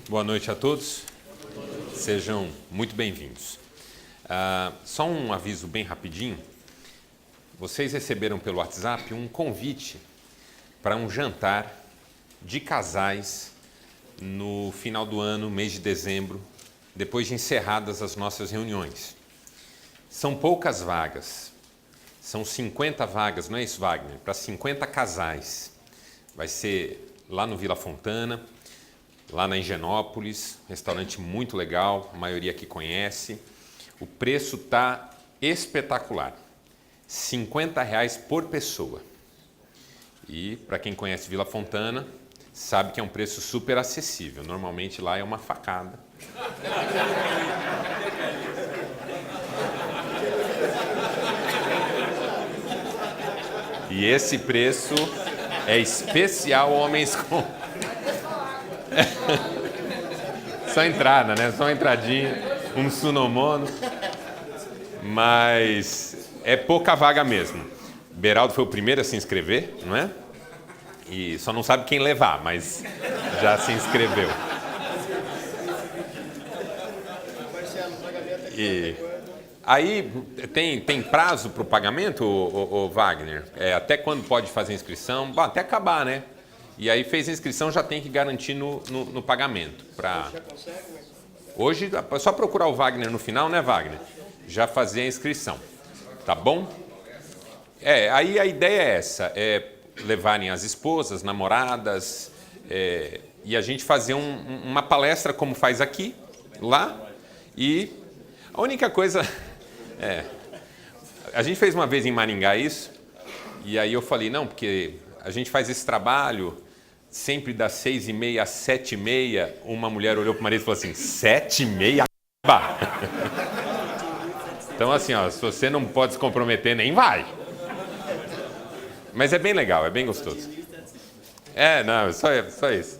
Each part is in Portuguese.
Boa noite a todos, sejam muito bem-vindos. Só um aviso bem rapidinho, vocês receberam pelo WhatsApp um convite para um jantar de casais no final do ano, mês de dezembro, depois de encerradas as nossas reuniões. São poucas vagas, são 50 vagas, não é isso, Wagner? Para 50 casais. Vai ser lá no Vila Fontana, lá na Higienópolis, restaurante muito legal, a maioria aqui conhece. O preço está espetacular, R$50 por pessoa. E para quem conhece Vila Fontana, sabe que é um preço super acessível. Normalmente lá é uma facada. E esse preço é especial homens com... Só entrada, né? Só uma entradinha, um sunomono. Mas é pouca vaga mesmo. Beraldo foi o primeiro a se inscrever, não é? E só não sabe quem levar, mas já se inscreveu. E aí tem prazo para o pagamento, o Wagner? Até quando pode fazer inscrição? Bom, até acabar, né? E aí fez a inscrição, já tem que garantir no pagamento. Hoje, é só procurar o Wagner no final, né, Wagner? Já fazer a inscrição, tá bom? Aí a ideia é essa, levarem as esposas, namoradas, e a gente fazer uma palestra como faz aqui, lá, e a única coisa... a gente fez uma vez em Maringá isso, e aí eu falei, não, porque a gente faz esse trabalho... Sempre das 6h30 às 7h30, uma mulher olhou para o marido e falou assim, 7h30? Então assim, ó, se você não pode se comprometer, nem vai. Mas é bem legal, é bem gostoso. Não, só isso.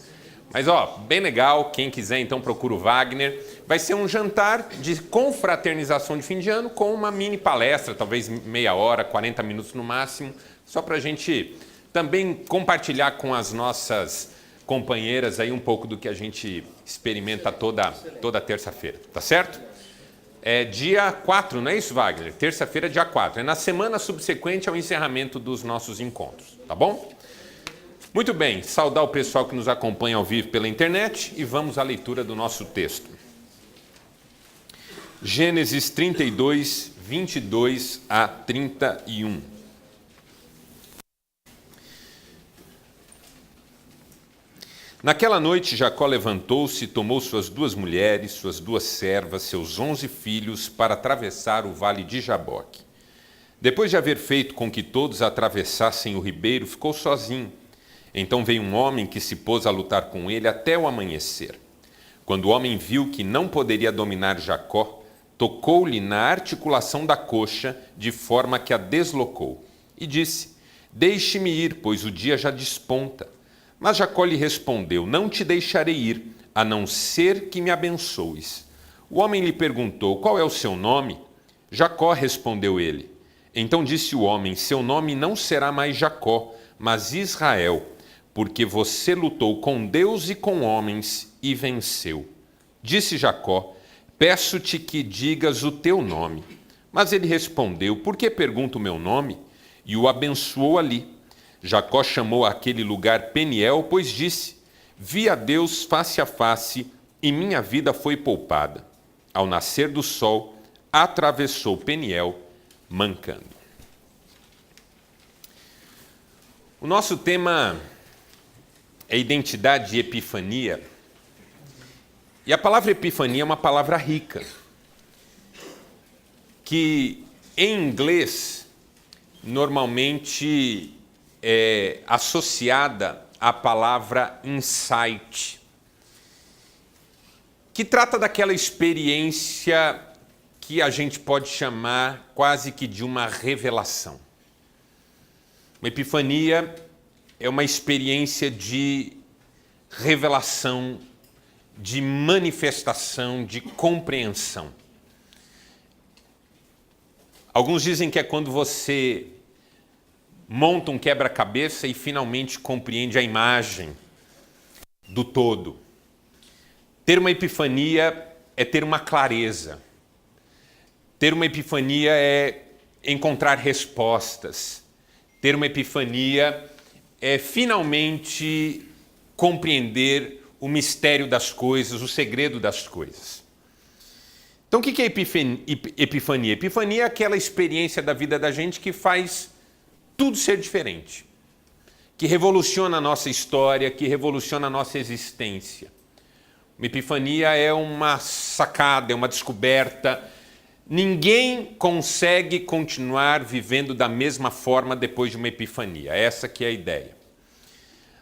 Mas ó, bem legal, quem quiser então procura o Wagner. Vai ser um jantar de confraternização de fim de ano com uma mini palestra, talvez meia hora, 40 minutos no máximo, só para a gente... Também compartilhar com as nossas companheiras aí um pouco do que a gente experimenta toda terça-feira, tá certo? É dia 4, não é isso, Wagner? Terça-feira, dia 4. É na semana subsequente ao encerramento dos nossos encontros, tá bom? Muito bem, saudar o pessoal que nos acompanha ao vivo pela internet e vamos à leitura do nosso texto. Gênesis 32, 22 a 31. Naquela noite, Jacó levantou-se e tomou suas 2 mulheres, suas 2 servas, seus 11 filhos, para atravessar o vale de Jaboque. Depois de haver feito com que todos atravessassem o ribeiro, ficou sozinho. Então veio um homem que se pôs a lutar com ele até o amanhecer. Quando o homem viu que não poderia dominar Jacó, tocou-lhe na articulação da coxa, de forma que a deslocou. E disse, deixe-me ir, pois o dia já desponta. Mas Jacó lhe respondeu, não te deixarei ir, a não ser que me abençoes. O homem lhe perguntou, qual é o seu nome? Jacó, respondeu ele. Então disse o homem, seu nome não será mais Jacó, mas Israel, porque você lutou com Deus e com homens e venceu. Disse Jacó, peço-te que digas o teu nome. Mas ele respondeu, por que pergunta o meu nome? E o abençoou ali. Jacó chamou aquele lugar Peniel, pois disse, vi a Deus face a face e minha vida foi poupada. Ao nascer do sol, atravessou Peniel, mancando. O nosso tema é identidade e epifania. E a palavra epifania é uma palavra rica, que em inglês normalmente é associada à palavra insight, que trata daquela experiência que a gente pode chamar quase que de uma revelação. Uma epifania é uma experiência de revelação, de manifestação, de compreensão. Alguns dizem que é quando você monta um quebra-cabeça e finalmente compreende a imagem do todo. Ter uma epifania é ter uma clareza. Ter uma epifania é encontrar respostas. Ter uma epifania é finalmente compreender o mistério das coisas, o segredo das coisas. Então, o que é epifania? Epifania é aquela experiência da vida da gente que faz tudo ser diferente, que revoluciona a nossa história, que revoluciona a nossa existência. Uma epifania é uma sacada, é uma descoberta. Ninguém consegue continuar vivendo da mesma forma depois de uma epifania. Essa que é a ideia.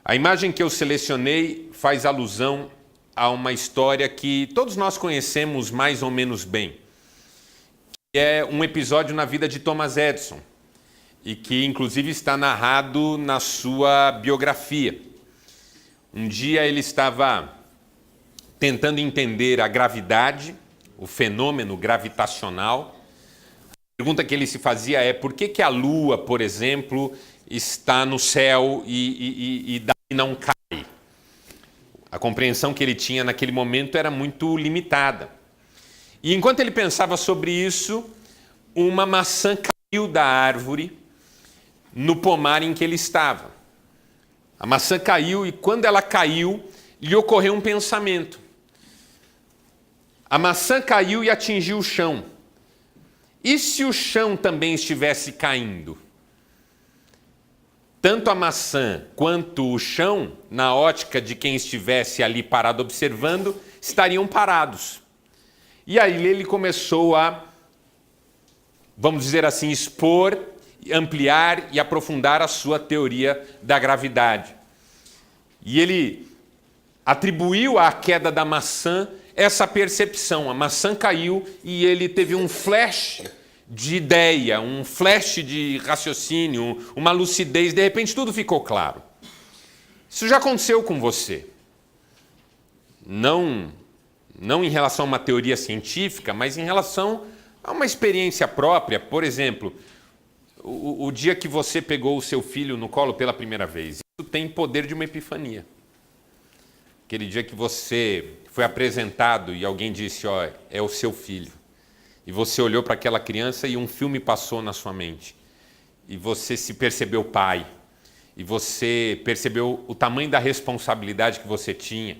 A imagem que eu selecionei faz alusão a uma história que todos nós conhecemos mais ou menos bem. É um episódio na vida de Thomas Edison e que inclusive está narrado na sua biografia. Um dia ele estava tentando entender a gravidade, o fenômeno gravitacional. A pergunta que ele se fazia é por que a Lua, por exemplo, está no céu e daí não cai? A compreensão que ele tinha naquele momento era muito limitada. E enquanto ele pensava sobre isso, uma maçã caiu da árvore no pomar em que ele estava. A maçã caiu e quando ela caiu, lhe ocorreu um pensamento. A maçã caiu e atingiu o chão. E se o chão também estivesse caindo? Tanto a maçã quanto o chão, na ótica de quem estivesse ali parado observando, estariam parados. E aí ele começou a, vamos dizer assim, expor, ampliar e aprofundar a sua teoria da gravidade. E ele atribuiu à queda da maçã essa percepção. A maçã caiu e ele teve um flash de ideia, um flash de raciocínio, uma lucidez, de repente tudo ficou claro. Isso já aconteceu com você. Não em relação a uma teoria científica, mas em relação a uma experiência própria. Por exemplo, o dia que você pegou o seu filho no colo pela primeira vez, isso tem poder de uma epifania. Aquele dia que você foi apresentado e alguém disse, ó, é o seu filho. E você olhou para aquela criança e um filme passou na sua mente. E você se percebeu pai. E você percebeu o tamanho da responsabilidade que você tinha.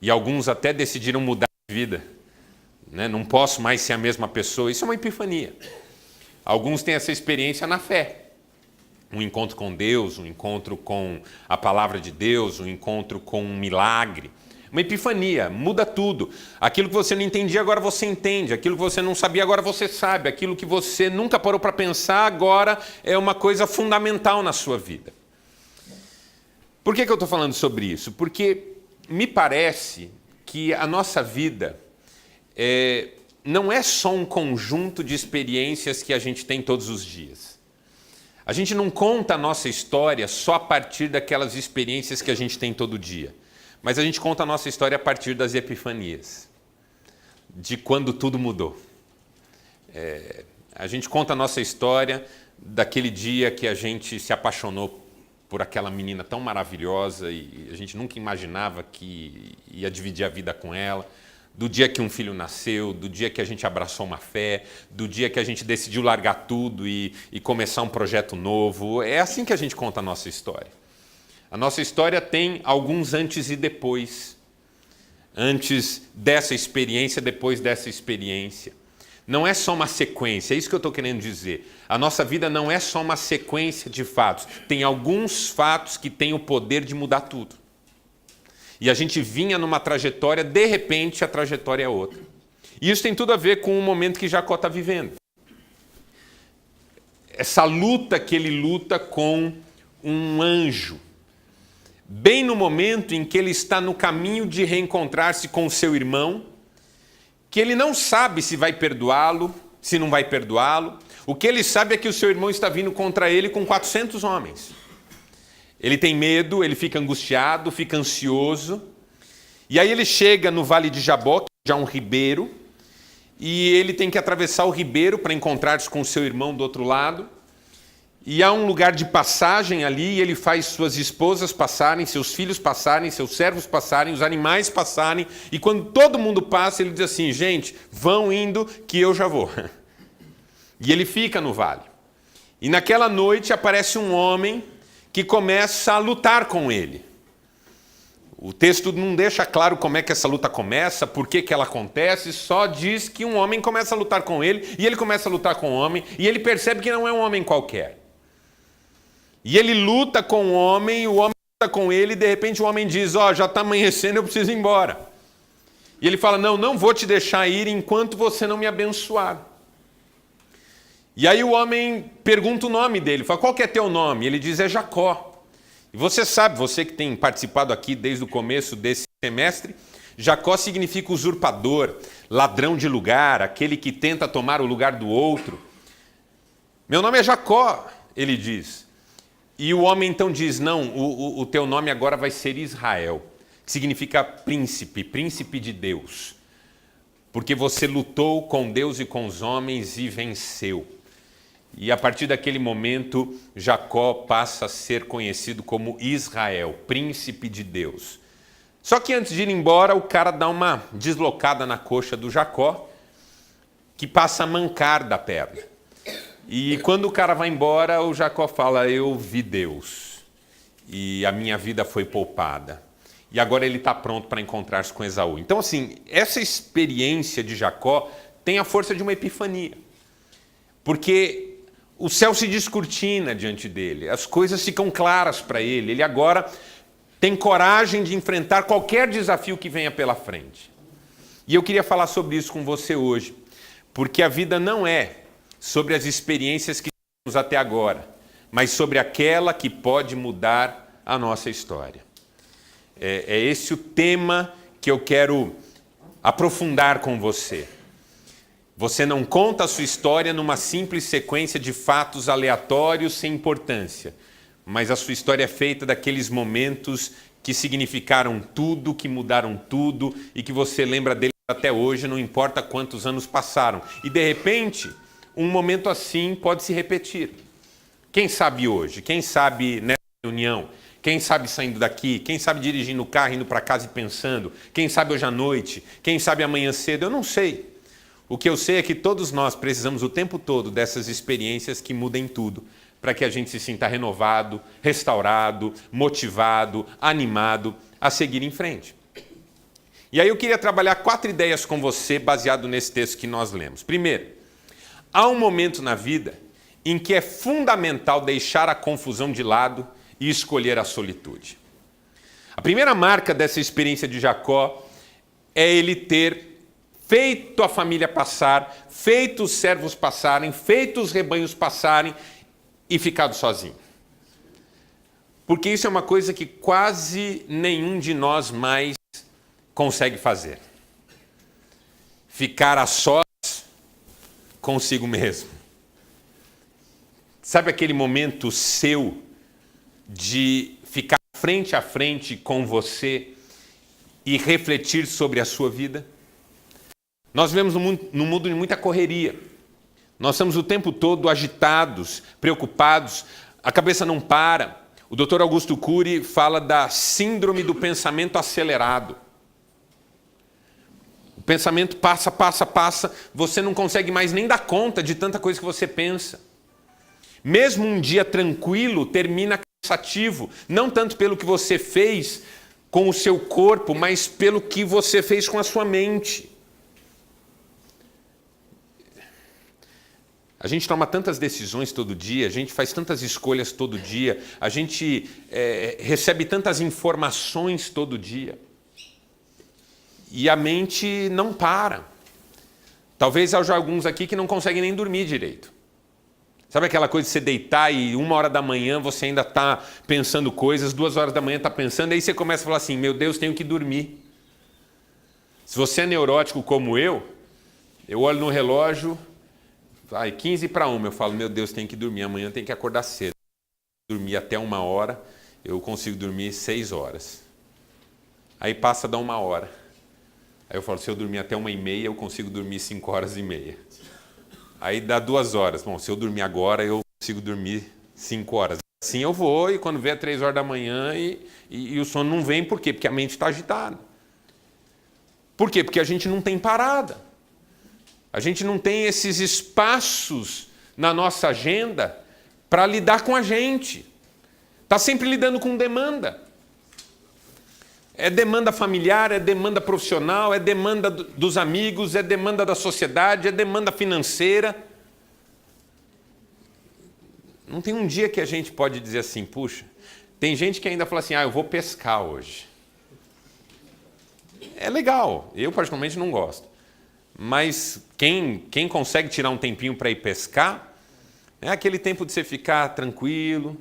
E alguns até decidiram mudar de vida. Né? Não posso mais ser a mesma pessoa. Isso é uma epifania. Alguns têm essa experiência na fé. Um encontro com Deus, um encontro com a palavra de Deus, um encontro com um milagre. Uma epifania, muda tudo. Aquilo que você não entendia, agora você entende. Aquilo que você não sabia, agora você sabe. Aquilo que você nunca parou para pensar, agora é uma coisa fundamental na sua vida. Por que eu estou falando sobre isso? Porque me parece que a nossa vida não é só um conjunto de experiências que a gente tem todos os dias. A gente não conta a nossa história só a partir daquelas experiências que a gente tem todo dia. Mas a gente conta a nossa história a partir das epifanias, de quando tudo mudou. A gente conta a nossa história daquele dia que a gente se apaixonou por aquela menina tão maravilhosa e a gente nunca imaginava que ia dividir a vida com ela, do dia que um filho nasceu, do dia que a gente abraçou uma fé, do dia que a gente decidiu largar tudo e começar um projeto novo. É assim que a gente conta a nossa história. A nossa história tem alguns antes e depois. Antes dessa experiência, depois dessa experiência. Não é só uma sequência, é isso que eu estou querendo dizer. A nossa vida não é só uma sequência de fatos. Tem alguns fatos que têm o poder de mudar tudo. E a gente vinha numa trajetória, de repente a trajetória é outra. E isso tem tudo a ver com o momento que Jacó está vivendo. Essa luta que ele luta com um anjo. Bem no momento em que ele está no caminho de reencontrar-se com o seu irmão, que ele não sabe se vai perdoá-lo, se não vai perdoá-lo. O que ele sabe é que o seu irmão está vindo contra ele com 400 homens. Ele tem medo, ele fica angustiado, fica ansioso. E aí ele chega no Vale de Jaboque, já um ribeiro, e ele tem que atravessar o ribeiro para encontrar-se com o seu irmão do outro lado. E há um lugar de passagem ali, e ele faz suas esposas passarem, seus filhos passarem, seus servos passarem, os animais passarem, e quando todo mundo passa, ele diz assim: gente, vão indo que eu já vou. E ele fica no vale. E naquela noite aparece um homem que começa a lutar com ele. O texto não deixa claro como é que essa luta começa, por que ela acontece, só diz que um homem começa a lutar com ele, e ele começa a lutar com o homem, e ele percebe que não é um homem qualquer. E ele luta com o homem luta com ele, e de repente o homem diz: ó, já está amanhecendo, eu preciso ir embora. E ele fala: não vou te deixar ir enquanto você não me abençoar. E aí o homem pergunta o nome dele, fala: qual que é teu nome? Ele diz: é Jacó. E você sabe, você que tem participado aqui desde o começo desse semestre, Jacó significa usurpador, ladrão de lugar, aquele que tenta tomar o lugar do outro. Meu nome é Jacó, ele diz. E o homem então diz: não, o teu nome agora vai ser Israel, que significa príncipe, príncipe de Deus. Porque você lutou com Deus e com os homens e venceu. E a partir daquele momento, Jacó passa a ser conhecido como Israel, príncipe de Deus. Só que antes de ir embora, o cara dá uma deslocada na coxa do Jacó, que passa a mancar da perna. E quando o cara vai embora, o Jacó fala: eu vi Deus, e a minha vida foi poupada. E agora ele está pronto para encontrar-se com Esaú. Então, assim, essa experiência de Jacó tem a força de uma epifania. Porque o céu se descortina diante dele, as coisas ficam claras para ele. Ele agora tem coragem de enfrentar qualquer desafio que venha pela frente. E eu queria falar sobre isso com você hoje, porque a vida não é sobre as experiências que temos até agora, mas sobre aquela que pode mudar a nossa história. É esse o tema que eu quero aprofundar com você. Você não conta a sua história numa simples sequência de fatos aleatórios sem importância, mas a sua história é feita daqueles momentos que significaram tudo, que mudaram tudo e que você lembra deles até hoje, não importa quantos anos passaram. E de repente, um momento assim pode se repetir. Quem sabe hoje? Quem sabe nessa reunião? Quem sabe saindo daqui? Quem sabe dirigindo o carro, indo para casa e pensando? Quem sabe hoje à noite? Quem sabe amanhã cedo? Eu não sei. O que eu sei é que todos nós precisamos o tempo todo dessas experiências que mudem tudo, para que a gente se sinta renovado, restaurado, motivado, animado a seguir em frente. E aí eu queria trabalhar 4 ideias com você baseado nesse texto que nós lemos. Primeiro, há um momento na vida em que é fundamental deixar a confusão de lado e escolher a solitude. A primeira marca dessa experiência de Jacó é ele ter feito a família passar, feito os servos passarem, feito os rebanhos passarem e ficado sozinho. Porque isso é uma coisa que quase nenhum de nós mais consegue fazer. Ficar a sós consigo mesmo. Sabe aquele momento seu de ficar frente a frente com você e refletir sobre a sua vida? Nós vivemos num mundo de muita correria. Nós estamos o tempo todo agitados, preocupados, a cabeça não para. O Dr. Augusto Cury fala da síndrome do pensamento acelerado. O pensamento passa, você não consegue mais nem dar conta de tanta coisa que você pensa. Mesmo um dia tranquilo termina cansativo, não tanto pelo que você fez com o seu corpo, mas pelo que você fez com a sua mente. A gente toma tantas decisões todo dia, a gente faz tantas escolhas todo dia, a gente recebe tantas informações todo dia. E a mente não para. Talvez haja alguns aqui que não conseguem nem dormir direito. Sabe aquela coisa de você deitar e 1h da manhã você ainda está pensando coisas, 2h da manhã está pensando, aí você começa a falar assim: meu Deus, tenho que dormir. Se você é neurótico como eu olho no relógio, 1:45, eu falo: meu Deus, tenho que dormir, amanhã tenho que acordar cedo. Dormir até 1h, eu consigo dormir 6 horas. Aí passa da 1h. Aí eu falo: se eu dormir até 1h30, eu consigo dormir 5h30. Aí dá 2 horas. Bom, se eu dormir agora, eu consigo dormir 5 horas. Assim eu vou, e quando vê é 3 horas da manhã e o sono não vem, por quê? Porque a mente está agitada. Por quê? Porque a gente não tem parada. A gente não tem esses espaços na nossa agenda para lidar com a gente. Está sempre lidando com demanda. É demanda familiar, é demanda profissional, é demanda dos amigos, é demanda da sociedade, é demanda financeira. Não tem um dia que a gente pode dizer assim, puxa, tem gente que ainda fala assim, eu vou pescar hoje. É legal, eu particularmente não gosto. Mas quem consegue tirar um tempinho para ir pescar, é aquele tempo de você ficar tranquilo,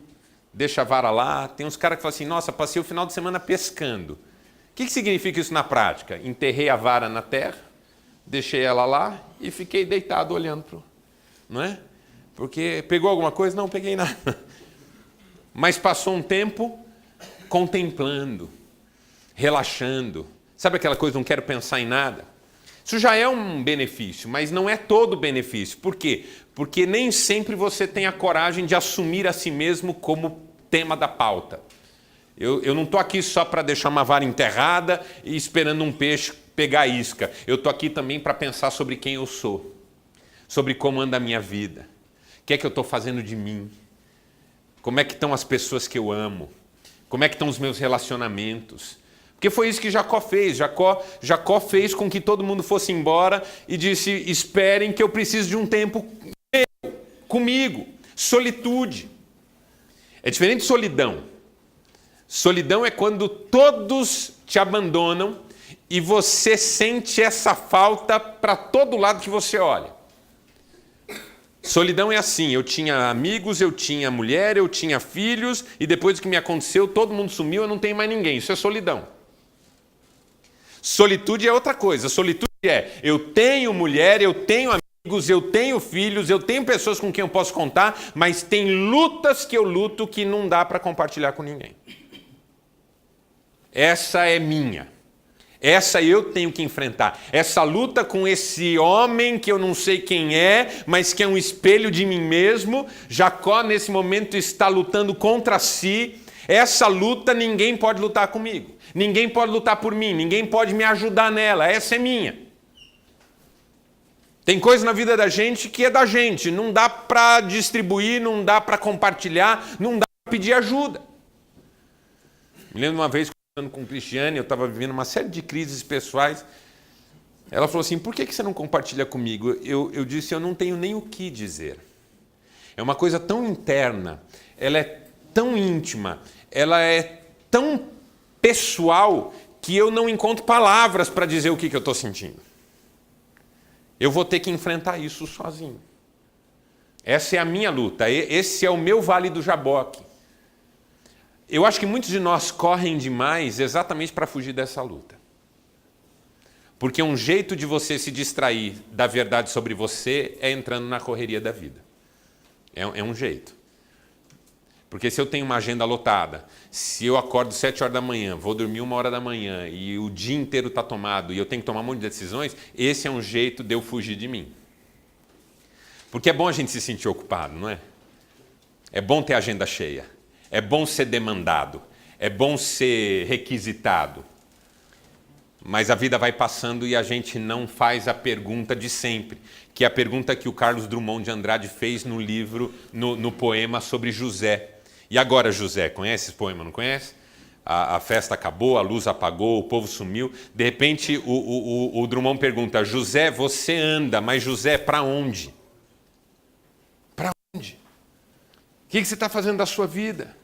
deixa a vara lá. Tem uns caras que falam assim, nossa, passei o final de semana pescando. O que significa isso na prática? Enterrei a vara na terra, deixei ela lá e fiquei deitado olhando não é? Porque pegou alguma coisa? Não, peguei nada. Mas passou um tempo contemplando, relaxando. Sabe aquela coisa, não quero pensar em nada? Isso já é um benefício, mas não é todo benefício. Por quê? Porque nem sempre você tem a coragem de assumir a si mesmo como tema da pauta. Eu não estou aqui só para deixar uma vara enterrada e esperando um peixe pegar a isca. Eu estou aqui também para pensar sobre quem eu sou, sobre como anda a minha vida, o que é que eu estou fazendo de mim, como é que estão as pessoas que eu amo, como é que estão os meus relacionamentos. Porque foi isso que Jacó fez. Jacó fez com que todo mundo fosse embora e disse, esperem que eu preciso de um tempo comigo. Solitude. É diferente de solidão. Solidão é quando todos te abandonam e você sente essa falta para todo lado que você olha. Solidão é assim, eu tinha amigos, eu tinha mulher, eu tinha filhos e depois do que me aconteceu, todo mundo sumiu, eu não tenho mais ninguém. Isso é solidão. Solitude é outra coisa. Solitude é, eu tenho mulher, eu tenho amigos, eu tenho filhos, eu tenho pessoas com quem eu posso contar, mas tem lutas que eu luto que não dá para compartilhar com ninguém. Essa é minha. Essa eu tenho que enfrentar. Essa luta com esse homem que eu não sei quem é, mas que é um espelho de mim mesmo. Jacó, nesse momento, está lutando contra si. Essa luta ninguém pode lutar comigo. Ninguém pode lutar por mim. Ninguém pode me ajudar nela. Essa é minha. Tem coisa na vida da gente que é da gente. Não dá para distribuir, não dá para compartilhar, não dá para pedir ajuda. Me lembro uma vez, conversando com Cristiane, eu estava vivendo uma série de crises pessoais. Ela falou assim, por que você não compartilha comigo? Eu disse, eu não tenho nem o que dizer. É uma coisa tão interna, ela é tão íntima, ela é tão pessoal que eu não encontro palavras para dizer o que eu estou sentindo. Eu vou ter que enfrentar isso sozinho. Essa é a minha luta, esse é o meu vale do Jaboque. Eu acho que muitos de nós correm demais exatamente para fugir dessa luta. Porque um jeito de você se distrair da verdade sobre você é entrando na correria da vida. É um jeito. Porque se eu tenho uma agenda lotada, se eu acordo 7 horas da manhã, vou dormir 1 hora da manhã e o dia inteiro está tomado e eu tenho que tomar um monte de decisões, esse é um jeito de eu fugir de mim. Porque é bom a gente se sentir ocupado, não é? É bom ter a agenda cheia. É bom ser demandado, é bom ser requisitado. Mas a vida vai passando e a gente não faz a pergunta de sempre, que é a pergunta que o Carlos Drummond de Andrade fez no livro, no poema sobre José. E agora, José, conhece esse poema, não conhece? A festa acabou, a luz apagou, o povo sumiu. De repente, o Drummond pergunta, José, você anda, mas José, para onde? Para onde? O que você está fazendo da sua vida?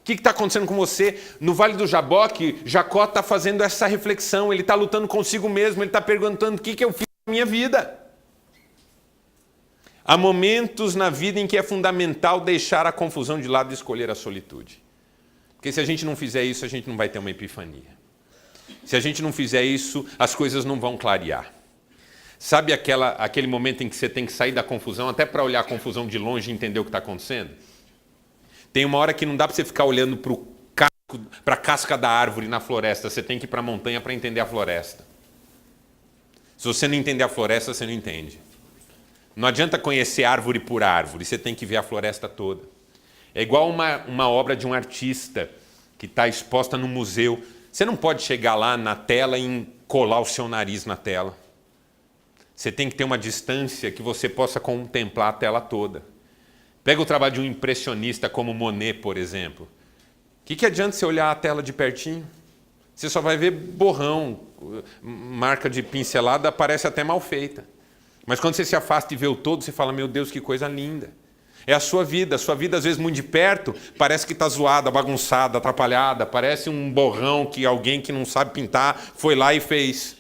O que está acontecendo com você? No Vale do Jaboque, Jacó está fazendo essa reflexão, ele está lutando consigo mesmo, ele está perguntando o que eu fiz na minha vida. Há momentos na vida em que é fundamental deixar a confusão de lado e escolher a solitude. Porque se a gente não fizer isso, a gente não vai ter uma epifania. Se a gente não fizer isso, as coisas não vão clarear. Sabe aquele momento em que você tem que sair da confusão, até para olhar a confusão de longe e entender o que está acontecendo? Tem uma hora que não dá para você ficar olhando para a casca da árvore na floresta. Você tem que ir para a montanha para entender a floresta. Se você não entender a floresta, você não entende. Não adianta conhecer árvore por árvore. Você tem que ver a floresta toda. É igual uma obra de um artista que está exposta no museu. Você não pode chegar lá na tela e colar o seu nariz na tela. Você tem que ter uma distância que você possa contemplar a tela toda. Pega o trabalho de um impressionista como Monet, por exemplo. O que adianta você olhar a tela de pertinho? Você só vai ver borrão, marca de pincelada, parece até mal feita. Mas quando você se afasta e vê o todo, você fala, meu Deus, que coisa linda. É a sua vida às vezes muito de perto, parece que está zoada, bagunçada, atrapalhada, parece um borrão que alguém que não sabe pintar foi lá e fez.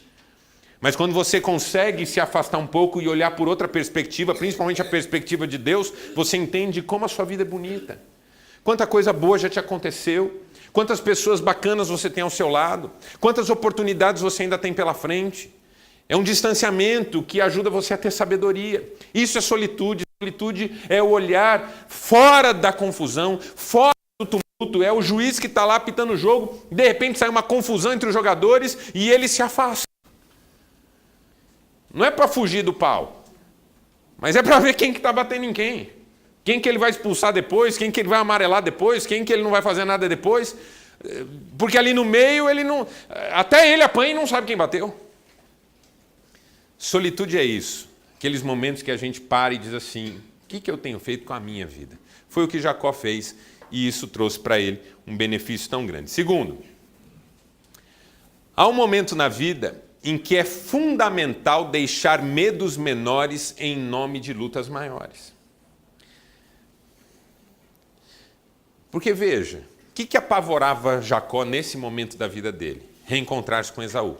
Mas quando você consegue se afastar um pouco e olhar por outra perspectiva, principalmente a perspectiva de Deus, você entende como a sua vida é bonita. Quanta coisa boa já te aconteceu, quantas pessoas bacanas você tem ao seu lado, quantas oportunidades você ainda tem pela frente. É um distanciamento que ajuda você a ter sabedoria. Isso é solitude. Solitude é o olhar fora da confusão, fora do tumulto. É o juiz que está lá apitando o jogo, de repente sai uma confusão entre os jogadores e ele se afasta. Não é para fugir do pau, mas é para ver quem que está batendo em quem. Quem que ele vai expulsar depois, quem que ele vai amarelar depois, quem que ele não vai fazer nada depois. Porque ali no meio, ele não, até ele apanha e não sabe quem bateu. Solitude é isso. Aqueles momentos que a gente para e diz assim, o que eu tenho feito com a minha vida? Foi o que Jacó fez e isso trouxe para ele um benefício tão grande. Segundo, há um momento na vida em que é fundamental deixar medos menores em nome de lutas maiores. Porque veja, o que apavorava Jacó nesse momento da vida dele? Reencontrar-se com Esaú.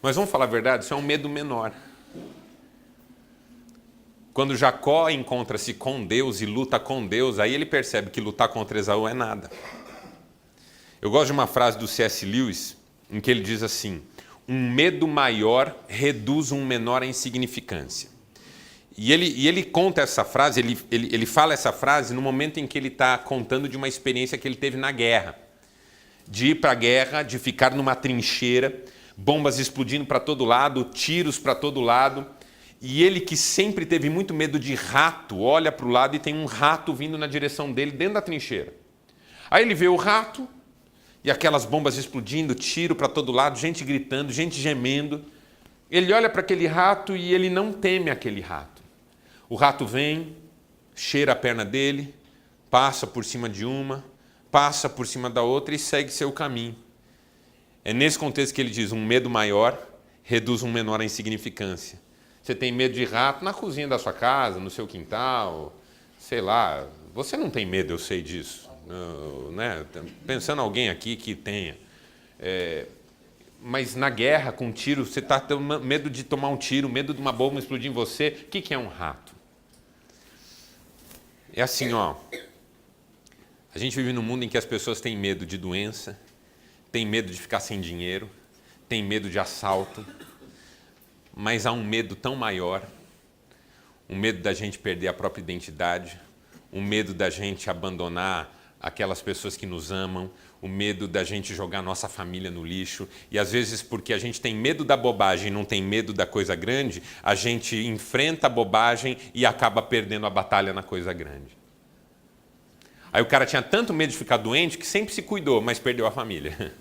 Mas vamos falar a verdade, isso é um medo menor. Quando Jacó encontra-se com Deus e luta com Deus, aí ele percebe que lutar contra Esaú é nada. Eu gosto de uma frase do C.S. Lewis, em que ele diz assim, um medo maior reduz um menor à insignificância. E ele conta essa frase, ele fala essa frase no momento em que ele está contando de uma experiência que ele teve na guerra. De ir para a guerra, de ficar numa trincheira, bombas explodindo para todo lado, tiros para todo lado. E ele que sempre teve muito medo de rato, olha para o lado e tem um rato vindo na direção dele dentro da trincheira. Aí ele vê o rato e aquelas bombas explodindo, tiro para todo lado, gente gritando, gente gemendo. Ele olha para aquele rato e ele não teme aquele rato. O rato vem, cheira a perna dele, passa por cima de uma, passa por cima da outra e segue seu caminho. É nesse contexto que ele diz, um medo maior reduz um menor à insignificância. Você tem medo de rato na cozinha da sua casa, no seu quintal, sei lá. Você não tem medo, eu sei disso. Né? Pensando em alguém aqui que tenha. Mas na guerra, com tiro, você está tendo medo de tomar um tiro, medo de uma bomba explodir em você. O que é um rato? É assim, ó. A gente vive num mundo em que as pessoas têm medo de doença, têm medo de ficar sem dinheiro, têm medo de assalto, mas há um medo tão maior, um medo da gente perder a própria identidade, um medo da gente abandonar aquelas pessoas que nos amam, o medo da gente jogar nossa família no lixo. E às vezes, porque a gente tem medo da bobagem e não tem medo da coisa grande, a gente enfrenta a bobagem e acaba perdendo a batalha na coisa grande. Aí o cara tinha tanto medo de ficar doente que sempre se cuidou, mas perdeu a família.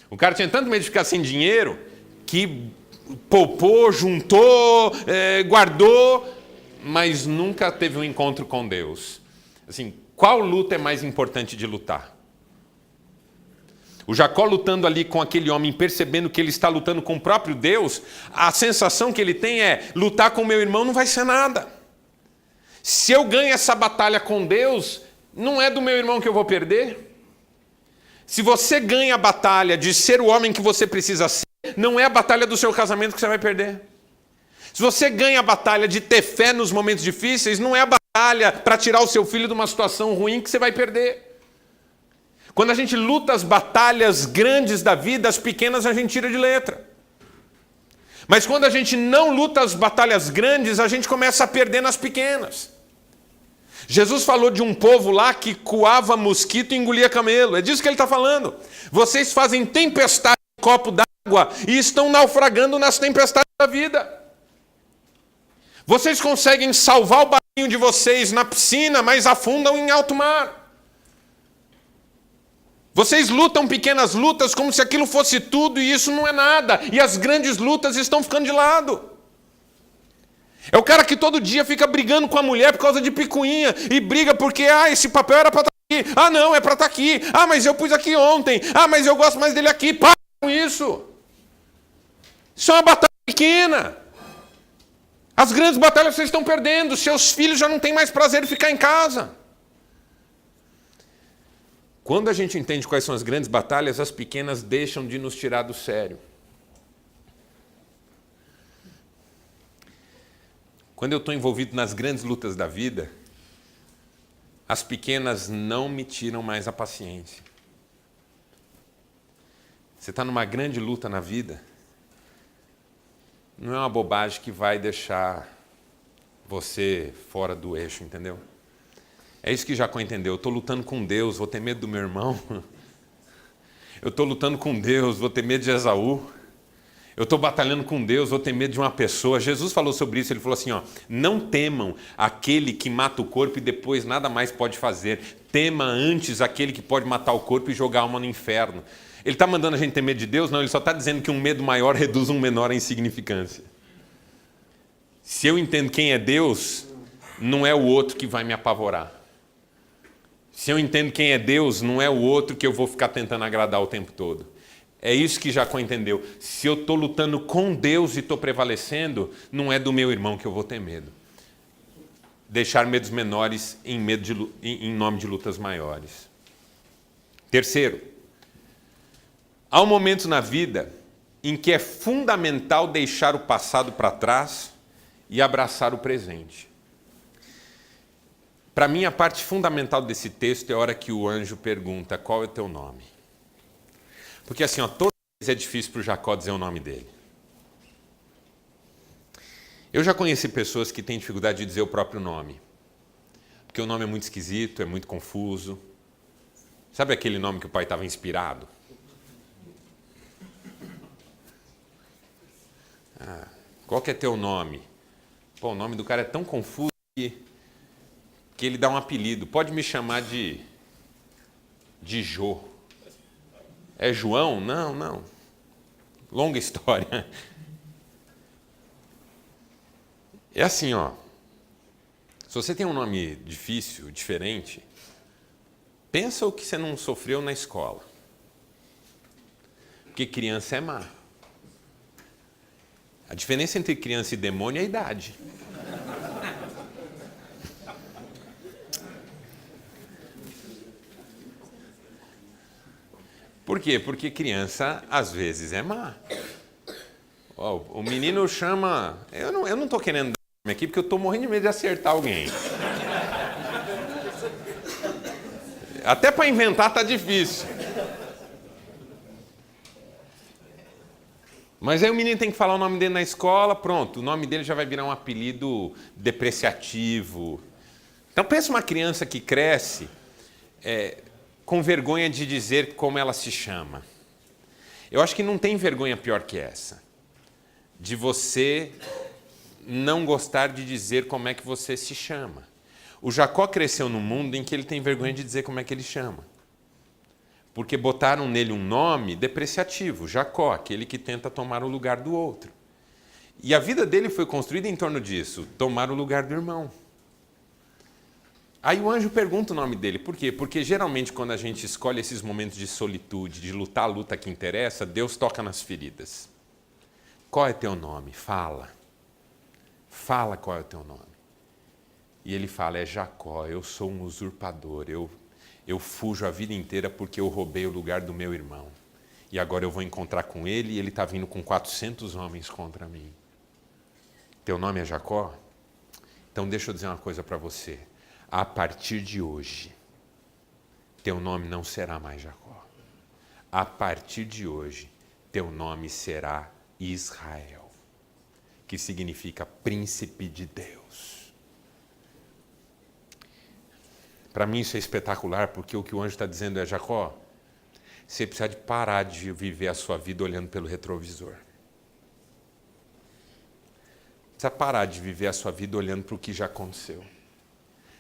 O cara tinha tanto medo de ficar sem dinheiro que poupou, juntou, guardou, mas nunca teve um encontro com Deus. Assim, qual luta é mais importante de lutar? O Jacó lutando ali com aquele homem, percebendo que ele está lutando com o próprio Deus, a sensação que ele tem é, lutar com meu irmão não vai ser nada. Se eu ganho essa batalha com Deus, não é do meu irmão que eu vou perder. Se você ganha a batalha de ser o homem que você precisa ser, não é a batalha do seu casamento que você vai perder. Se você ganha a batalha de ter fé nos momentos difíceis, não é a batalha para tirar o seu filho de uma situação ruim que você vai perder. Quando a gente luta as batalhas grandes da vida, as pequenas a gente tira de letra. Mas quando a gente não luta as batalhas grandes, a gente começa a perder nas pequenas. Jesus falou de um povo lá que coava mosquito e engolia camelo. É disso que ele está falando. Vocês fazem tempestade em copo d'água e estão naufragando nas tempestades da vida. Vocês conseguem salvar o barquinho de vocês na piscina, mas afundam em alto mar. Vocês lutam pequenas lutas como se aquilo fosse tudo e isso não é nada. E as grandes lutas estão ficando de lado. É o cara que todo dia fica brigando com a mulher por causa de picuinha. E briga porque, esse papel era para estar aqui. Não, é para estar aqui. Mas eu pus aqui ontem. Mas eu gosto mais dele aqui. Para com isso. Isso é uma batalha pequena. As grandes batalhas vocês estão perdendo. Seus filhos já não têm mais prazer em ficar em casa. Quando a gente entende quais são as grandes batalhas, as pequenas deixam de nos tirar do sério. Quando eu estou envolvido nas grandes lutas da vida, as pequenas não me tiram mais a paciência. Você está numa grande luta na vida, não é uma bobagem que vai deixar você fora do eixo, entendeu? É isso que Jacó entendeu. Eu estou lutando com Deus, vou ter medo do meu irmão. Eu estou lutando com Deus, vou ter medo de Esaú. Eu estou batalhando com Deus, vou ter medo de uma pessoa. Jesus falou sobre isso, ele falou assim, não temam aquele que mata o corpo e depois nada mais pode fazer. Tema antes aquele que pode matar o corpo e jogar a alma no inferno. Ele está mandando a gente ter medo de Deus? Não, ele só está dizendo que um medo maior reduz um menor à insignificância. Se eu entendo quem é Deus, não é o outro que vai me apavorar. Se eu entendo quem é Deus, não é o outro que eu vou ficar tentando agradar o tempo todo. É isso que Jacó entendeu. Se eu estou lutando com Deus e estou prevalecendo, não é do meu irmão que eu vou ter medo. Deixar medos menores em nome de lutas maiores. Terceiro, há um momento na vida em que é fundamental deixar o passado para trás e abraçar o presente. Para mim, a parte fundamental desse texto é a hora que o anjo pergunta, qual é o teu nome? Porque assim, toda vez é difícil para o Jacó dizer o nome dele. Eu já conheci pessoas que têm dificuldade de dizer o próprio nome. Porque o nome é muito esquisito, é muito confuso. Sabe aquele nome que o pai estava inspirado? Qual que é teu nome? O nome do cara é tão confuso que ele dá um apelido. Pode me chamar de Jô. É João? Não. Longa história. É assim, se você tem um nome difícil, diferente, pensa o que você não sofreu na escola. Porque criança é má. A diferença entre criança e demônio é a idade. Por quê? Porque criança, às vezes, é má. O menino chama... Eu não estou querendo dar nome aqui, porque eu estou morrendo de medo de acertar alguém. Até para inventar está difícil. Mas aí o menino tem que falar o nome dele na escola, pronto. O nome dele já vai virar um apelido depreciativo. Então, pensa uma criança que cresce... com vergonha de dizer como ela se chama. Eu acho que não tem vergonha pior que essa. De você não gostar de dizer como é que você se chama. O Jacó cresceu num mundo em que ele tem vergonha de dizer como é que ele chama. Porque botaram nele um nome depreciativo, Jacó, aquele que tenta tomar o lugar do outro. E a vida dele foi construída em torno disso, tomar o lugar do irmão. Aí o anjo pergunta o nome dele. Por quê? Porque geralmente quando a gente escolhe esses momentos de solitude, de lutar a luta que interessa, Deus toca nas feridas. Qual é teu nome? Fala. Fala qual é o teu nome. E ele fala, é Jacó, eu sou um usurpador, eu fujo a vida inteira porque eu roubei o lugar do meu irmão. E agora eu vou encontrar com ele e ele está vindo com 400 homens contra mim. Teu nome é Jacó? Então deixa eu dizer uma coisa para você. A partir de hoje, teu nome não será mais Jacó. A partir de hoje, teu nome será Israel, que significa príncipe de Deus. Para mim isso é espetacular, porque o que o anjo está dizendo é, Jacó, você precisa de parar de viver a sua vida olhando pelo retrovisor. Precisa parar de viver a sua vida olhando para o que já aconteceu.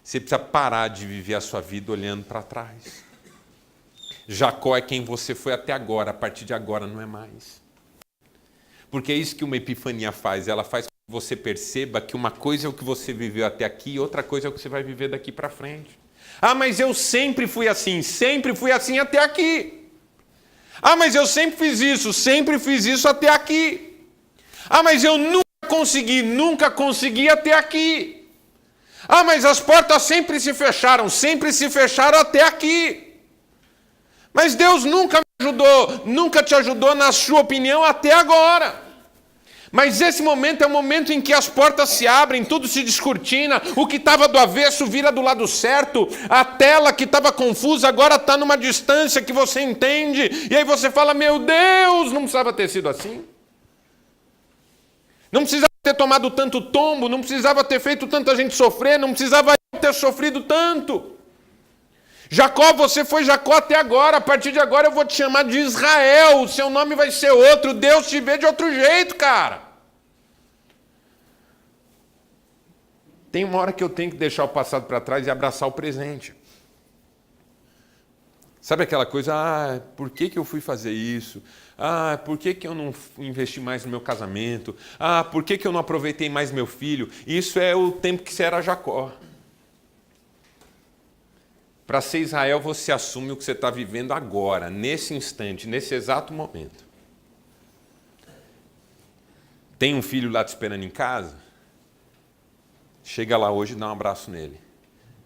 Você precisa parar de viver a sua vida olhando para trás. Jacó é quem você foi até agora, a partir de agora não é mais. Porque é isso que uma epifania faz, ela faz com que você perceba que uma coisa é o que você viveu até aqui e outra coisa é o que você vai viver daqui para frente. Ah, mas eu sempre fui assim até aqui. Ah, mas eu sempre fiz isso até aqui. Ah, mas eu nunca consegui até aqui. Ah, mas as portas sempre se fecharam até aqui. Mas Deus nunca te ajudou na sua opinião até agora. Mas esse momento é o momento em que as portas se abrem, tudo se descortina, o que estava do avesso vira do lado certo, a tela que estava confusa agora está numa distância que você entende, e aí você fala, meu Deus, não precisava ter sido assim. Não precisava ter tomado tanto tombo, não precisava ter feito tanta gente sofrer, não precisava ter sofrido tanto. Jacó, você foi Jacó até agora, a partir de agora eu vou te chamar de Israel, o seu nome vai ser outro, Deus te vê de outro jeito, cara. Tem uma hora que eu tenho que deixar o passado para trás e abraçar o presente. Sabe aquela coisa, por que eu fui fazer isso? Por que eu não investi mais no meu casamento? Por que eu não aproveitei mais meu filho? Isso é o tempo que você era Jacó. Para ser Israel, você assume o que você está vivendo agora, nesse instante, nesse exato momento. Tem um filho lá te esperando em casa? Chega lá hoje e dá um abraço nele.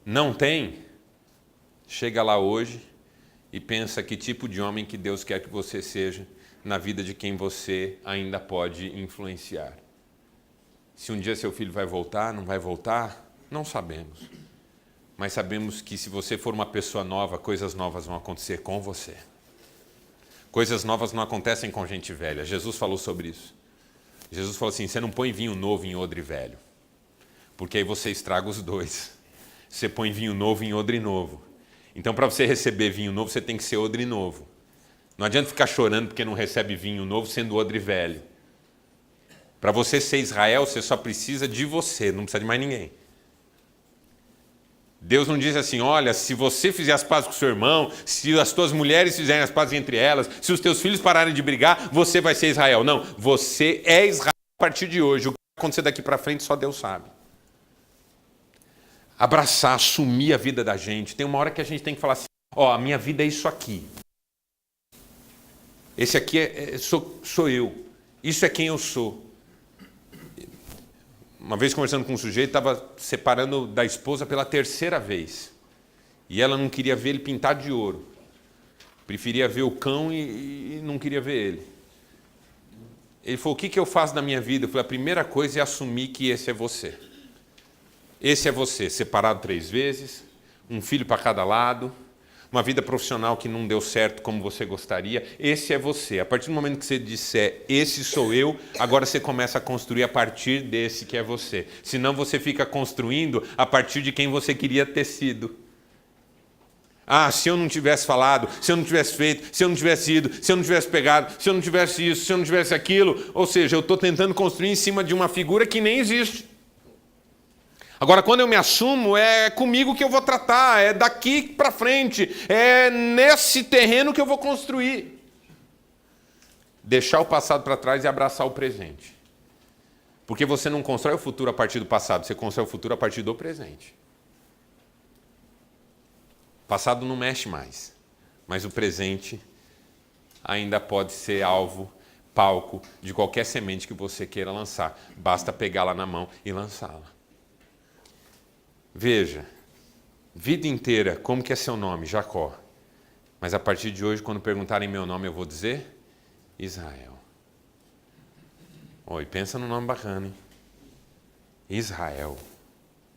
Não tem? Chega lá hoje e pensa que tipo de homem que Deus quer que você seja na vida de quem você ainda pode influenciar. Se um dia seu filho vai voltar, não vai voltar, não sabemos. Mas sabemos que se você for uma pessoa nova, coisas novas vão acontecer com você. Coisas novas não acontecem com gente velha. Jesus falou sobre isso. Jesus falou assim, você não põe vinho novo em odre velho, porque aí você estraga os dois. Você põe vinho novo em odre novo. Então, para você receber vinho novo, você tem que ser odre novo. Não adianta ficar chorando porque não recebe vinho novo sendo odre velho. Para você ser Israel, você só precisa de você, não precisa de mais ninguém. Deus não diz assim, olha, se você fizer as pazes com seu irmão, se as tuas mulheres fizerem as pazes entre elas, se os teus filhos pararem de brigar, você vai ser Israel. Não, você é Israel a partir de hoje. O que vai acontecer daqui para frente só Deus sabe. Abraçar, assumir a vida da gente. Tem uma hora que a gente tem que falar assim, a minha vida é isso aqui. Esse aqui sou eu. Isso é quem eu sou. Uma vez conversando com um sujeito, estava separando da esposa pela terceira vez. E ela não queria ver ele pintado de ouro. Preferia ver o cão e não queria ver ele. Ele falou, o que eu faço na minha vida? Eu falei, a primeira coisa é assumir que esse é você. Esse é você, separado 3 vezes, um filho para cada lado, uma vida profissional que não deu certo como você gostaria. Esse é você. A partir do momento que você disser, esse sou eu, agora você começa a construir a partir desse que é você. Senão você fica construindo a partir de quem você queria ter sido. Se eu não tivesse falado, se eu não tivesse feito, se eu não tivesse ido, se eu não tivesse pegado, se eu não tivesse isso, se eu não tivesse aquilo. Ou seja, eu estou tentando construir em cima de uma figura que nem existe. Agora, quando eu me assumo, é comigo que eu vou tratar, é daqui para frente, é nesse terreno que eu vou construir. Deixar o passado para trás e abraçar o presente. Porque você não constrói o futuro a partir do passado, você constrói o futuro a partir do presente. O passado não mexe mais, mas o presente ainda pode ser alvo, palco de qualquer semente que você queira lançar. Basta pegá-la na mão e lançá-la. Veja, vida inteira, como que é seu nome? Jacó. Mas a partir de hoje, quando perguntarem meu nome, eu vou dizer Israel. Oi, pensa no nome bacana, hein? Israel,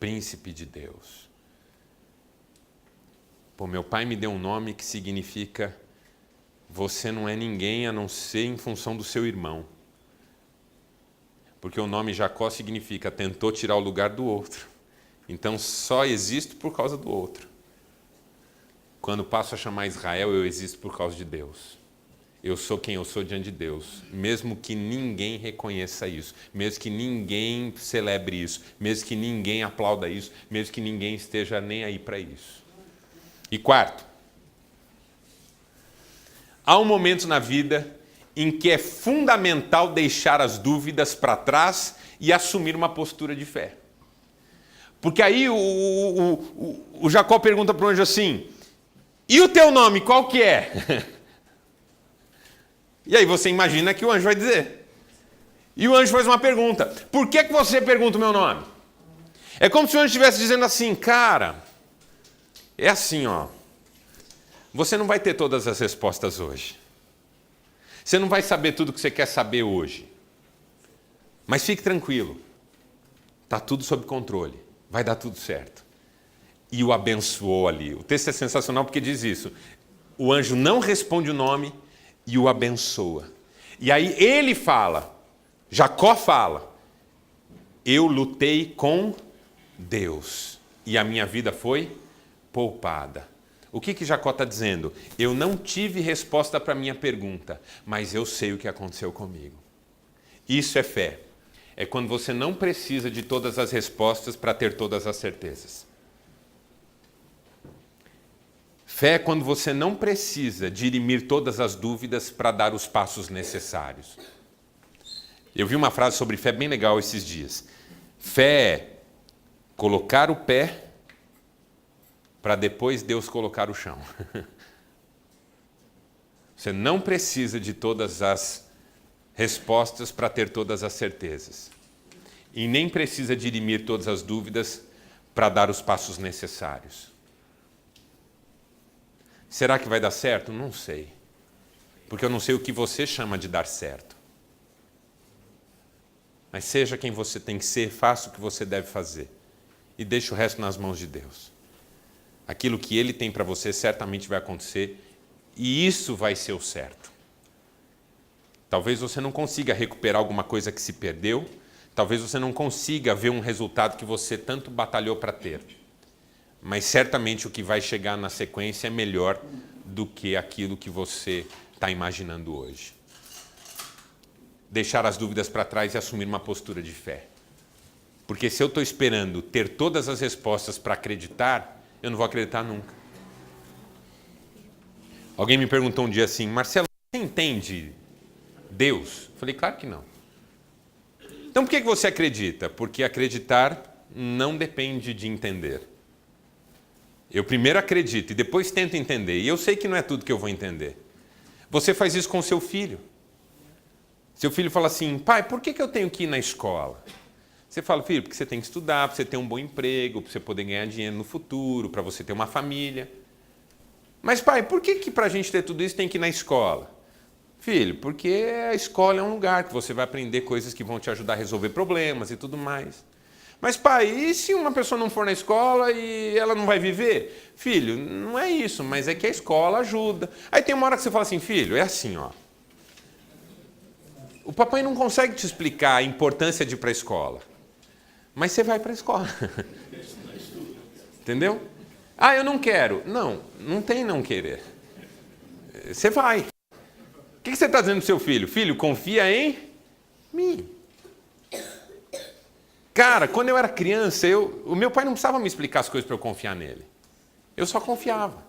príncipe de Deus. Meu pai me deu um nome que significa você não é ninguém a não ser em função do seu irmão. Porque o nome Jacó significa tentou tirar o lugar do outro. Então, só existo por causa do outro. Quando passo a chamar Israel, eu existo por causa de Deus. Eu sou quem eu sou diante de Deus, mesmo que ninguém reconheça isso, mesmo que ninguém celebre isso, mesmo que ninguém aplauda isso, mesmo que ninguém esteja nem aí para isso. E quarto, há um momento na vida em que é fundamental deixar as dúvidas para trás e assumir uma postura de fé. Porque aí o Jacó pergunta para o anjo assim, e o teu nome, qual que é? E aí você imagina que o anjo vai dizer. E o anjo faz uma pergunta, por que você pergunta o meu nome? É como se o anjo estivesse dizendo assim, cara, é assim, ó, você não vai ter todas as respostas hoje. Você não vai saber tudo o que você quer saber hoje. Mas fique tranquilo. Está tudo sob controle. Vai dar tudo certo. E o abençoou ali. O texto é sensacional porque diz isso. O anjo não responde o nome e o abençoa. E aí ele fala, Jacó fala, eu lutei com Deus e a minha vida foi poupada. O que Jacó está dizendo? Eu não tive resposta para a minha pergunta, mas eu sei o que aconteceu comigo. Isso é fé. É quando você não precisa de todas as respostas para ter todas as certezas. Fé é quando você não precisa dirimir todas as dúvidas para dar os passos necessários. Eu vi uma frase sobre fé bem legal esses dias. Fé é colocar o pé para depois Deus colocar o chão. Você não precisa de todas as respostas para ter todas as certezas. E nem precisa dirimir todas as dúvidas para dar os passos necessários. Será que vai dar certo? Não sei. Porque eu não sei o que você chama de dar certo. Mas seja quem você tem que ser, faça o que você deve fazer. E deixe o resto nas mãos de Deus. Aquilo que Ele tem para você certamente vai acontecer e isso vai ser o certo. Talvez você não consiga recuperar alguma coisa que se perdeu, talvez você não consiga ver um resultado que você tanto batalhou para ter. Mas certamente o que vai chegar na sequência é melhor do que aquilo que você está imaginando hoje. Deixar as dúvidas para trás e assumir uma postura de fé. Porque se eu estou esperando ter todas as respostas para acreditar, eu não vou acreditar nunca. Alguém me perguntou um dia assim, Marcelo, você entende Deus? Eu falei, claro que não. Então por que você acredita? Porque acreditar não depende de entender. Eu primeiro acredito e depois tento entender. E eu sei que não é tudo que eu vou entender. Você faz isso com seu filho. Seu filho fala assim, pai, por que eu tenho que ir na escola? Você fala, filho, porque você tem que estudar, para você ter um bom emprego, para você poder ganhar dinheiro no futuro, para você ter uma família. Mas, pai, por que para a gente ter tudo isso tem que ir na escola? Filho, porque a escola é um lugar que você vai aprender coisas que vão te ajudar a resolver problemas e tudo mais. Mas, pai, e se uma pessoa não for na escola e ela não vai viver? Filho, não é isso, mas é que a escola ajuda. Aí tem uma hora que você fala assim, filho, é assim, ó. O papai não consegue te explicar a importância de ir para a escola. Mas você vai para a escola. Entendeu? Ah, eu não quero. Não, não tem não querer. Você vai. O que você está dizendo para o seu filho? Filho, confia em mim. Cara, quando eu era criança, o meu pai não precisava me explicar as coisas para eu confiar nele. Eu só confiava.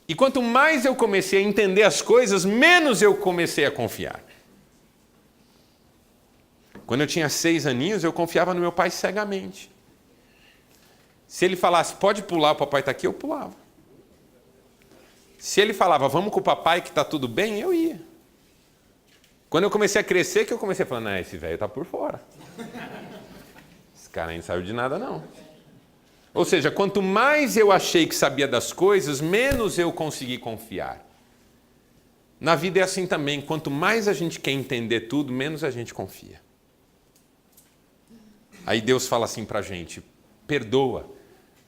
E quanto mais eu comecei a entender as coisas, menos eu comecei a confiar. Quando eu tinha 6 aninhos, eu confiava no meu pai cegamente. Se ele falasse, pode pular, o papai está aqui, eu pulava. Se ele falava, vamos com o papai que está tudo bem, eu ia. Quando eu comecei a crescer, que eu comecei a falar, não, esse velho está por fora. Esse cara aí não sabe de nada, não. Ou seja, quanto mais eu achei que sabia das coisas, menos eu consegui confiar. Na vida é assim também, quanto mais a gente quer entender tudo, menos a gente confia. Aí Deus fala assim para a gente, perdoa.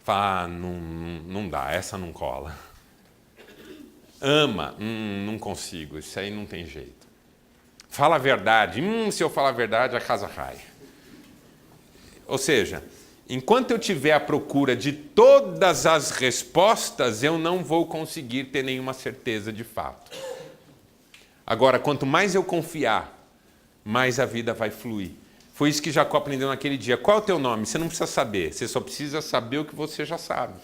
Fala, não dá, essa não cola. Ama, não consigo, isso aí não tem jeito. Fala a verdade, se eu falar a verdade, a casa cai. Ou seja, enquanto eu estiver à procura de todas as respostas, eu não vou conseguir ter nenhuma certeza de fato. Agora, quanto mais eu confiar, mais a vida vai fluir. Foi isso que Jacó aprendeu naquele dia. Qual é o teu nome? Você não precisa saber, você só precisa saber o que você já sabe.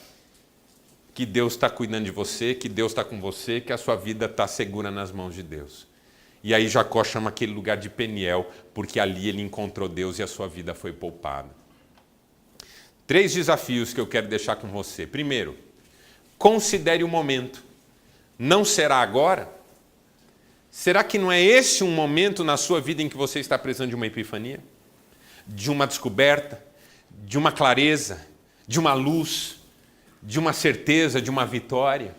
Que Deus está cuidando de você, que Deus está com você, que a sua vida está segura nas mãos de Deus. E aí Jacó chama aquele lugar de Peniel, porque ali ele encontrou Deus e a sua vida foi poupada. 3 desafios que eu quero deixar com você. Primeiro, considere o momento. Não será agora? Será que não é esse um momento na sua vida em que você está precisando de uma epifania? De uma descoberta? De uma clareza? De uma luz? De uma certeza? De uma vitória?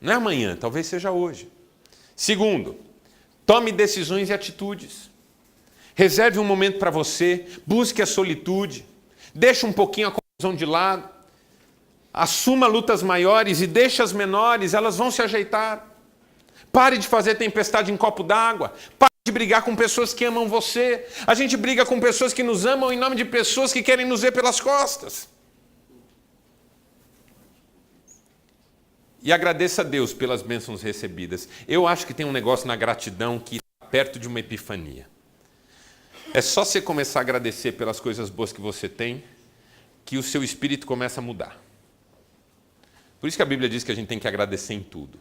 Não é amanhã, talvez seja hoje. Segundo, tome decisões e atitudes. Reserve um momento para você, busque a solitude, deixe um pouquinho a confusão de lado, assuma lutas maiores e deixe as menores, elas vão se ajeitar. Pare de fazer tempestade em copo d'água. Pare de brigar com pessoas que amam você. A gente briga com pessoas que nos amam em nome de pessoas que querem nos ver pelas costas. E agradeça a Deus pelas bênçãos recebidas. Eu acho que tem um negócio na gratidão que está perto de uma epifania. É só você começar a agradecer pelas coisas boas que você tem, que o seu espírito começa a mudar. Por isso que a Bíblia diz que a gente tem que agradecer em tudo.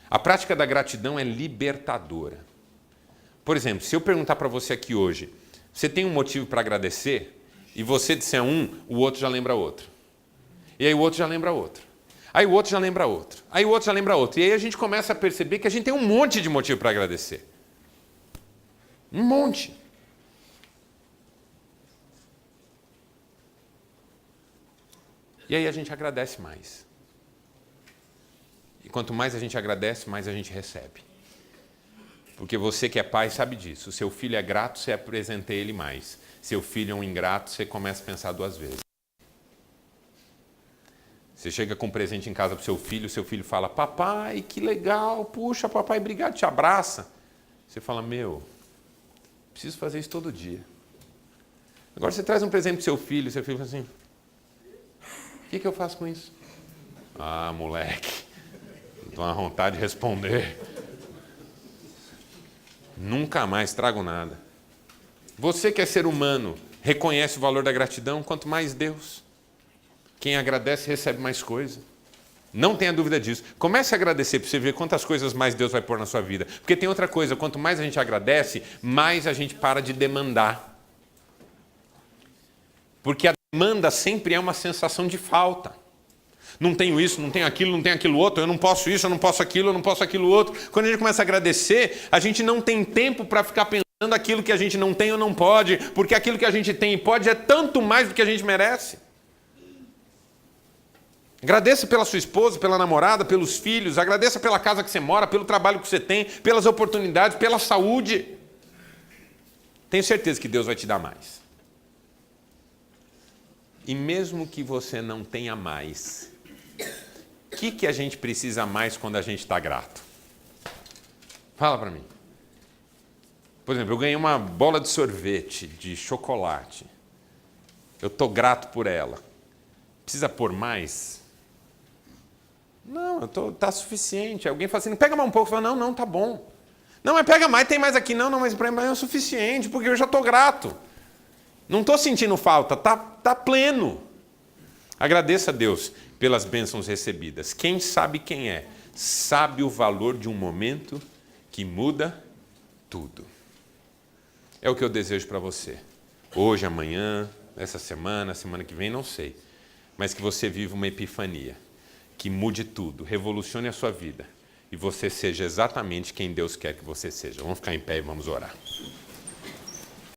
A prática da gratidão é libertadora. Por exemplo, se eu perguntar para você aqui hoje, você tem um motivo para agradecer? E você disser um, o outro já lembra outro. E aí o outro já lembra outro. Aí o outro já lembra outro. Aí o outro já lembra outro. E aí a gente começa a perceber que a gente tem um monte de motivo para agradecer. Um monte. E aí a gente agradece mais. E quanto mais a gente agradece, mais a gente recebe. Porque você que é pai sabe disso. O seu filho é grato, você apresenta ele mais. Seu filho é um ingrato, você começa a pensar 2 vezes. Você chega com um presente em casa para o seu filho fala, papai, que legal, puxa, papai, obrigado, te abraça. Você fala, preciso fazer isso todo dia. Agora você traz um presente para o seu filho fala assim, o que eu faço com isso? Ah, moleque, estou à vontade de responder. Nunca mais trago nada. Você que é ser humano, reconhece o valor da gratidão, quanto mais Deus. Quem agradece recebe mais coisa. Não tenha dúvida disso. Comece a agradecer para você ver quantas coisas mais Deus vai pôr na sua vida. Porque tem outra coisa, quanto mais a gente agradece, mais a gente para de demandar. Porque a demanda sempre é uma sensação de falta. Não tenho isso, não tenho aquilo outro, eu não posso isso, eu não posso aquilo outro. Quando a gente começa a agradecer, a gente não tem tempo para ficar pensando aquilo que a gente não tem ou não pode, porque aquilo que a gente tem e pode é tanto mais do que a gente merece. Agradeça pela sua esposa, pela namorada, pelos filhos, agradeça pela casa que você mora, pelo trabalho que você tem, pelas oportunidades, pela saúde. Tenho certeza que Deus vai te dar mais. E mesmo que você não tenha mais, o que a gente precisa mais quando a gente está grato? Fala para mim. Por exemplo, eu ganhei uma bola de sorvete, de chocolate. Eu estou grato por ela. Precisa pôr mais? Não, tá suficiente. Alguém fala assim, pega mais um pouco. Fala, não, tá bom. Não, mas pega mais, tem mais aqui. Não, mas para mim é o suficiente, porque eu já estou grato. Não estou sentindo falta, tá pleno. Agradeça a Deus pelas bênçãos recebidas. Quem sabe quem é, sabe o valor de um momento que muda tudo. É o que eu desejo para você. Hoje, amanhã, essa semana que vem, não sei. Mas que você viva uma epifania. Que mude tudo, revolucione a sua vida. E você seja exatamente quem Deus quer que você seja. Vamos ficar em pé e vamos orar.